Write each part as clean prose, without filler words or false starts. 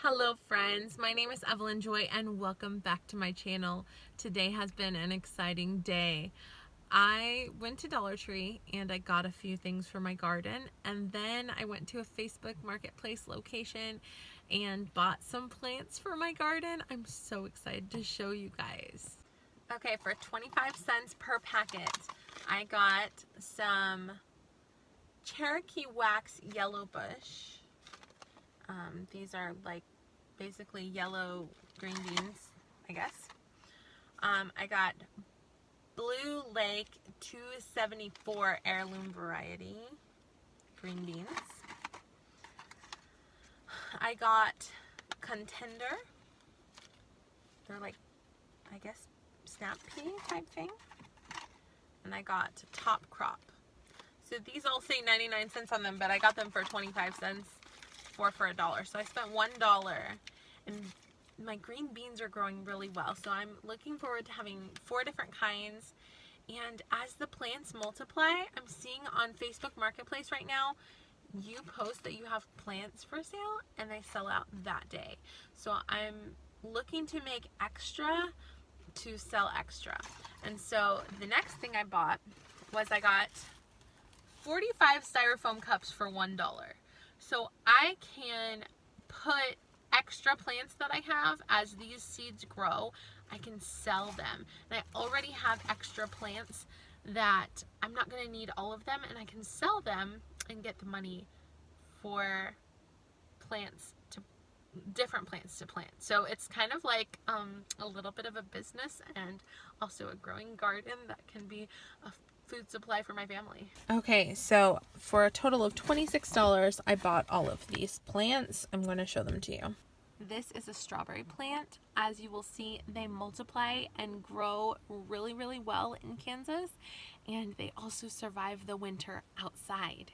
Hello friends, my name is Evelyn Joy and welcome back to my channel. Today has been an exciting day. I went to Dollar Tree and I got a few things for my garden, and then I went to a Facebook Marketplace location and bought some plants for my garden. I'm so excited to show you guys. Okay, for 25 cents per packet, I got some Cherokee Wax Yellow Bush. These are like basically yellow green beans, I guess. I got Blue Lake 274 heirloom variety green beans. I got Contender. They're like, I guess, snap pea type thing. And I got Top Crop. So these all say 99 cents on them, but I got them for 25 cents. For $1. So I spent $1, and my green beans are growing really well. So I'm looking forward to having 4 different kinds. And as the plants multiply, I'm seeing on Facebook Marketplace right now, you post that you have plants for sale and they sell out that day. So I'm looking to make extra to sell extra. And so the next thing I bought was I got 45 styrofoam cups for $1. So I can put extra plants that I have as these seeds grow. I can sell them. And I already have extra plants that I'm not going to need all of them, and I can sell them and get the money for plants to different plants to plant. So it's kind of like a little bit of a business and also a growing garden that can be a food supply for my family. Okay, so for a total of $26, I bought all of these plants. I'm going to show them to you. This is a strawberry plant. As you will see, they multiply and grow really, really well in Kansas, and they also survive the winter outside.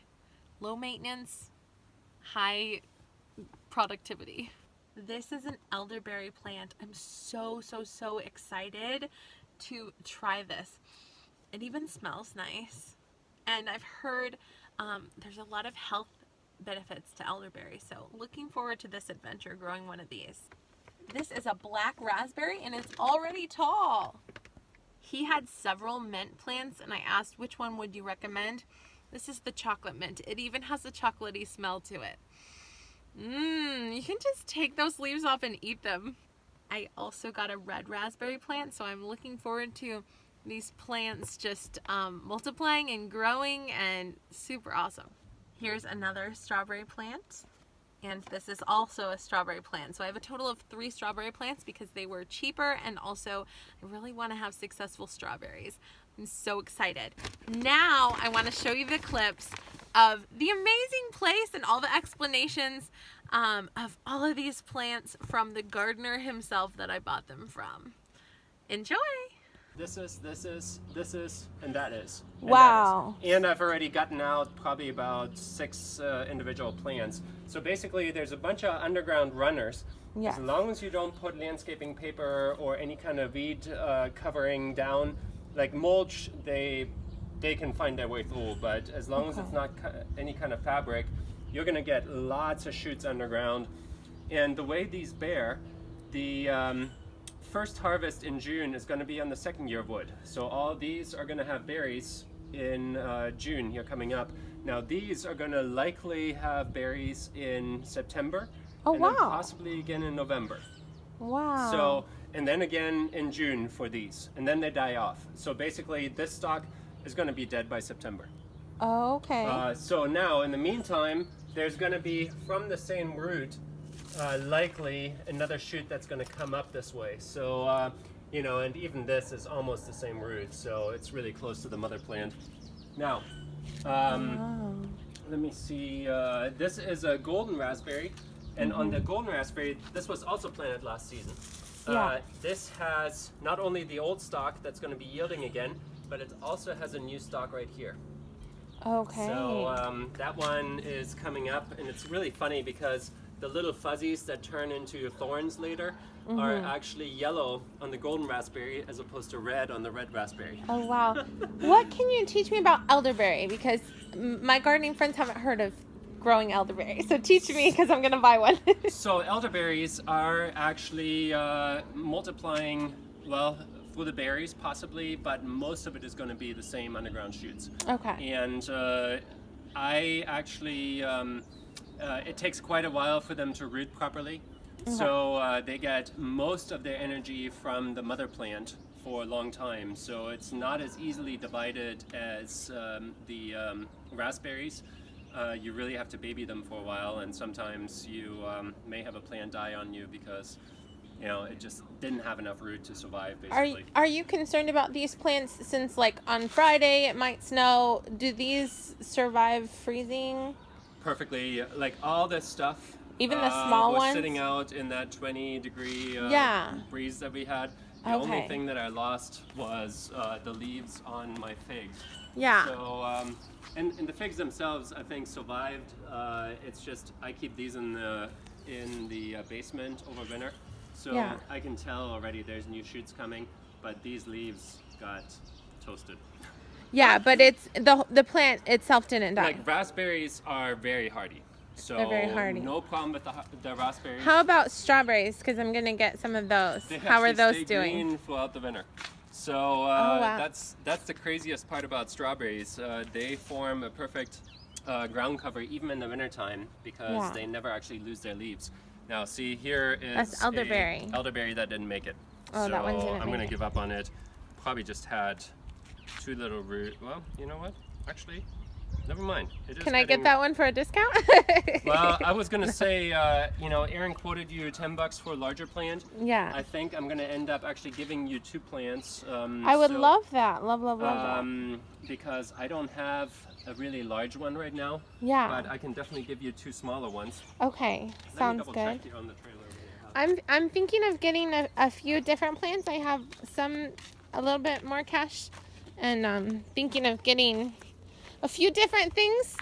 Low maintenance, high productivity. This is an elderberry plant. I'm so excited to try this. It even smells nice, and I've heard there's a lot of health benefits to elderberry, so looking forward to this adventure growing one of these. This is a black raspberry and it's already tall. He had several mint plants and I asked which one would you recommend. This is the chocolate mint. It even has a chocolatey smell to it. You can just take those leaves off and eat them. I also got a red raspberry plant, so I'm looking forward to these plants just multiplying and growing, and super awesome. Here's another strawberry plant, and this is also a strawberry plant. So I have a total of 3 strawberry plants because they were cheaper, and also I really want to have successful strawberries. I'm so excited. Now I want to show you the clips of the amazing place and all the explanations of all of these plants from the gardener himself that I bought them from. Enjoy! This is, and that is. And wow. That is. And I've already gotten out probably about 6 individual plants. So basically there's a bunch of underground runners. Yes. As long as you don't put landscaping paper or any kind of weed covering down, like mulch, they can find their way through. But as long as it's not any kind of fabric, you're gonna get lots of shoots underground. And the way these bear, the first harvest in June is going to be on the 2nd year of wood. So all these are going to have berries in June here coming up. Now these are going to likely have berries in September. Oh, and wow. then possibly again in November. Wow. So, and then again in June for these, and then they die off. So basically this stock is going to be dead by September. Oh, okay. So now in the meantime, there's going to be from the same root likely another shoot that's going to come up this way. So, you know, and even this is almost the same root, so it's really close to the mother plant. Now, let me see. This is a golden raspberry, and on the golden raspberry, this was also planted last season. This has not only the old stock that's going to be yielding again, but it also has a new stock right here. Okay. So that one is coming up, and it's really funny because the little fuzzies that turn into thorns later are actually yellow on the golden raspberry as opposed to red on the red raspberry. Oh, wow. What can you teach me about elderberry? Because my gardening friends haven't heard of growing elderberry. So teach me because I'm gonna buy one. So elderberries are actually multiplying, well, for the berries possibly, but most of it is going to be the same underground shoots. Okay. And I actually, it takes quite a while for them to root properly. So they get most of their energy from the mother plant for a long time. So it's not as easily divided as the raspberries. You really have to baby them for a while, and sometimes you may have a plant die on you because it just didn't have enough root to survive, basically. Are you concerned about these plants since like on Friday it might snow? Do these survive freezing? Perfectly. Like all this stuff, Even the small was ones? sitting out in that 20-degree breeze that we had. The only thing that I lost was the leaves on my figs. Yeah. So, and the figs themselves, I think, survived. It's just I keep these in the basement over winter, so Yeah. I can tell already there's new shoots coming. But these leaves got toasted. Yeah, but it's the plant itself didn't die. Like raspberries are very hardy, so They're very hardy. no problem with the raspberries. How about strawberries? Because I'm gonna get some of those. They How are actually those stay doing? green throughout the winter. So wow. that's the craziest part about strawberries. They form a perfect ground cover even in the wintertime because they never actually lose their leaves. Now see, here is That's elderberry. a elderberry that didn't make it. Oh, so that one didn't I'm make gonna it. give up on it. Probably just had two little root. Well, you know what? Actually, never mind. It is Can I get heading- that one for a discount? Well, I was gonna say, Aaron quoted you $10 for a larger plant. Yeah. I think I'm gonna end up actually giving you 2 plants. I would love that. Love that. Because I don't have a really large one right now. Yeah. But I can definitely give you 2 smaller ones. Okay. Let me Sounds double good. check here on the trailer. what we have. I'm thinking of getting a few different plants. I have some a little bit more cash, and thinking of getting a few different things.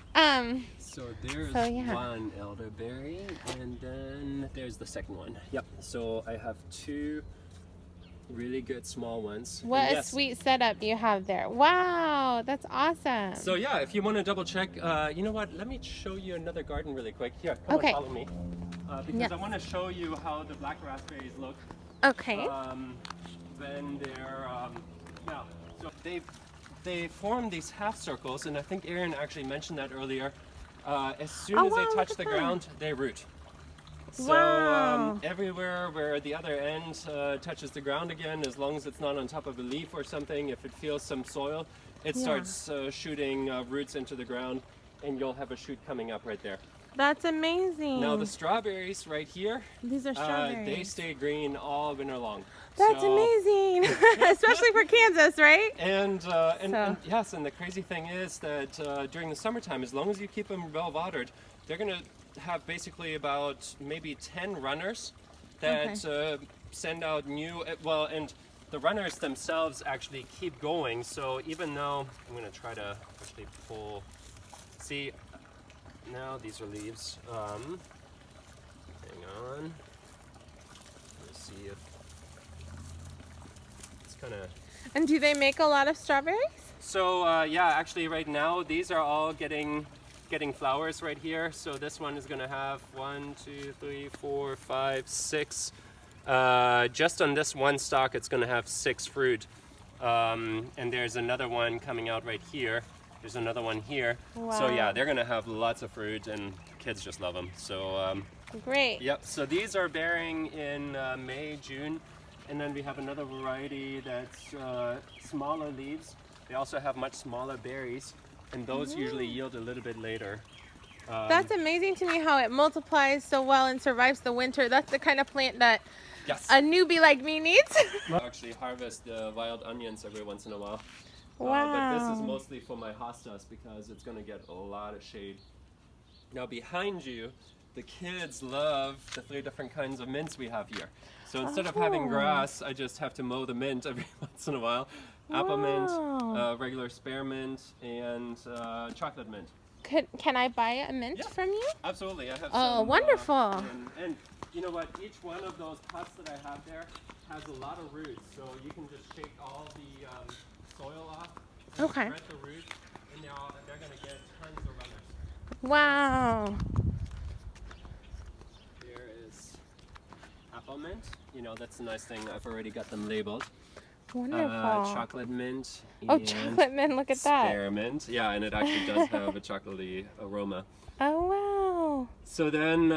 So there's yeah. one elderberry, and then there's the second one. Yep. So I have 2 really good small ones. What And a yes, sweet setup you have there. Wow, that's awesome. So yeah, if you want to double check, you know what? Let me show you another garden really quick. Here, come Okay. on, follow me. Because Yes. I want to show you how the black raspberries look Okay. when they're yeah. So they form these half circles, and I think Aaron actually mentioned that earlier. As soon Oh, as wow, they look touch at the that. ground, they root. So Wow. everywhere where the other end touches the ground again, as long as it's not on top of a leaf or something, if it feels some soil, it Yeah. starts shooting roots into the ground, and you'll have a shoot coming up right there. That's amazing. Now the strawberries right here, These are strawberries. they stay green all winter long. That's So- amazing, especially for Kansas, right? And So- yes, and the crazy thing is that during the summertime, as long as you keep them well watered, they're gonna have basically about maybe 10 runners that send out new. And the runners themselves actually keep going. So even though I'm gonna try to actually pull, see, now these are leaves. Hang on. Let's see if it's kind of. And do they make a lot of strawberries? So yeah, actually right now these are all getting flowers right here. So this one is gonna have 1, 2, 3, 4, 5, 6. Just on this one stalk, it's gonna have 6 fruit. And there's another one coming out right here. There's another one here. So yeah, Wow. they're gonna have lots of fruit, and kids just love them. So Great. yep. So these are bearing in May, June, and then we have another variety that's smaller leaves. They also have much smaller berries, and those usually yield a little bit later. That's amazing to me how it multiplies so well and survives the winter. That's the kind of plant that Yes. a newbie like me needs. I actually harvest the wild onions every once in a while. Wow. But this is mostly for my hostas because it's going to get a lot of shade. Now behind you, the kids love the 3 different kinds of mints we have here. So instead of having Oh. grass, I just have to mow the mint every once in a while. Apple mint, Wow. regular spearmint, and chocolate mint. Can I buy a mint Yeah. from you? Absolutely, I have Oh, some. wonderful. And you know what? Each one of those pots that I have there has a lot of roots, so you can just shake all the soil off. And Okay. Spread the roots, and they're going to get tons of runners. Wow. Here is apple mint. You know, that's a nice thing. I've already got them labeled. Wonderful. Chocolate mint. Oh, and chocolate mint, look at that. Spearmint. Yeah, and it actually does have a chocolatey aroma. Oh, wow. So then